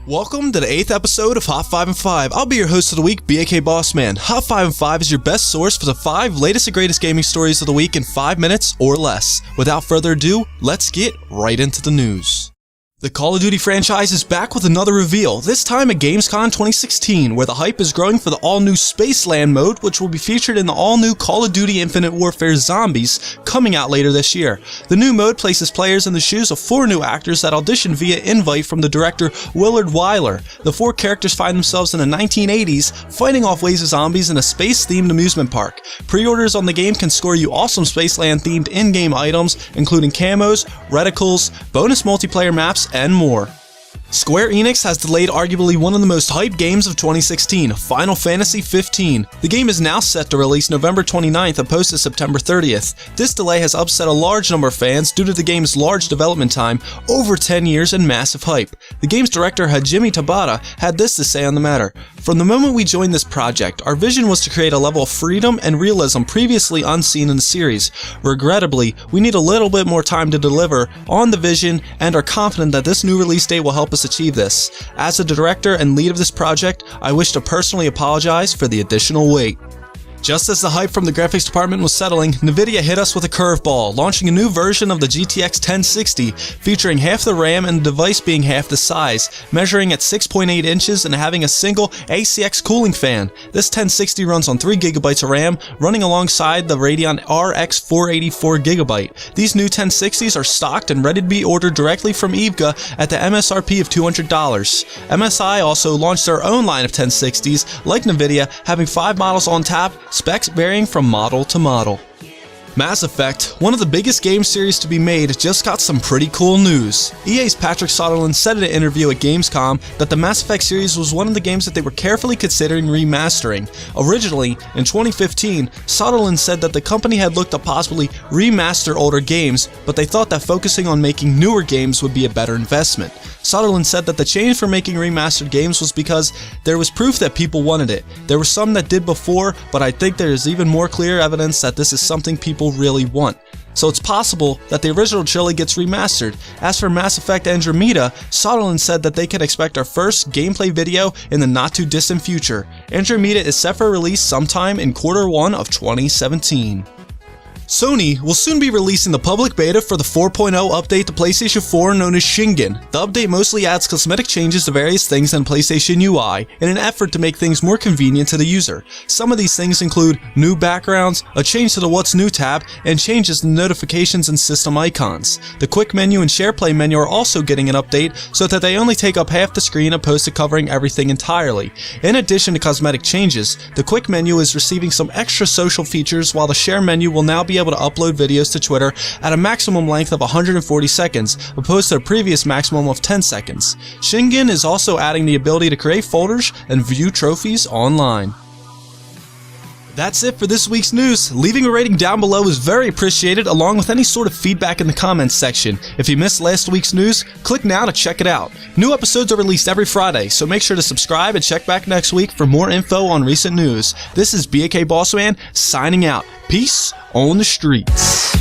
Welcome to the 8th episode of Hot 5 and 5. I'll be your host of the week, BAKBossmAn. Hot 5 and 5 is your best source for the 5 latest and greatest gaming stories of the week in 5 minutes or less. Without further ado, let's get right into the news. The Call of Duty franchise is back with another reveal, this time at Gamescom 2016, where the hype is growing for the all-new Spaceland mode, which will be featured in the all-new Call of Duty Infinite Warfare Zombies, coming out later this year. The new mode places players in the shoes of 4 new actors that auditioned via invite from the director Willard Wyler. The 4 characters find themselves in the 1980s, fighting off waves of zombies in a space-themed amusement park. Pre-orders on the game can score you awesome Spaceland-themed in-game items, including camos, reticles, bonus multiplayer maps, and more. Square Enix has delayed arguably one of the most hyped games of 2016, Final Fantasy XV. The game is now set to release November 29th opposed to September 30th. This delay has upset a large number of fans due to the game's large development time, over 10 years and massive hype. The game's director Hajime Tabata had this to say on the matter. From the moment we joined this project, our vision was to create a level of freedom and realism previously unseen in the series. Regrettably, we need a little bit more time to deliver on the vision and are confident that this new release date will help us achieve this. As the director and lead of this project, I wish to personally apologize for the additional wait. Just as the hype from the graphics department was settling, Nvidia hit us with a curveball, launching a new version of the GTX 1060, featuring half the RAM and the device being half the size, measuring at 6.8 inches and having a single ACX cooling fan. This 1060 runs on 3GB of RAM, running alongside the Radeon RX 484GB. These new 1060s are stocked and ready to be ordered directly from EVGA at the MSRP of $200. MSI also launched their own line of 1060s, like Nvidia, having 5 models on tap, specs varying from model to model. Mass Effect, one of the biggest game series to be made, just got some pretty cool news. EA's Patrick Soderlund said in an interview at Gamescom that the Mass Effect series was one of the games that they were carefully considering remastering. Originally, in 2015, Soderlund said that the company had looked to possibly remaster older games, but they thought that focusing on making newer games would be a better investment. Soderlund said that the change for making remastered games was because there was proof that people wanted it. There were some that did before, but I think there is even more clear evidence that this is something people really want. So it's possible that the original trilogy gets remastered. As for Mass Effect Andromeda, Soderlund said that they can expect our first gameplay video in the not too distant future. Andromeda is set for release sometime in Q1 of 2017. Sony will soon be releasing the public beta for the 4.0 update to PlayStation 4 known as Shingen. The update mostly adds cosmetic changes to various things in PlayStation UI in an effort to make things more convenient to the user. Some of these things include new backgrounds, a change to the What's New tab, and changes to notifications and system icons. The Quick Menu and SharePlay menu are also getting an update so that they only take up half the screen opposed to covering everything entirely. In addition to cosmetic changes, the Quick Menu is receiving some extra social features, while the Share menu will now be able to upload videos to Twitter at a maximum length of 140 seconds, opposed to a previous maximum of 10 seconds. Shingen is also adding the ability to create folders and view trophies online. That's it for this week's news. Leaving a rating down below is very appreciated, along with any sort of feedback in the comments section. If you missed last week's news, click now to check it out. New episodes are released every Friday, so make sure to subscribe and check back next week for more info on recent news. This is BAKBossMan signing out. Peace on the streets.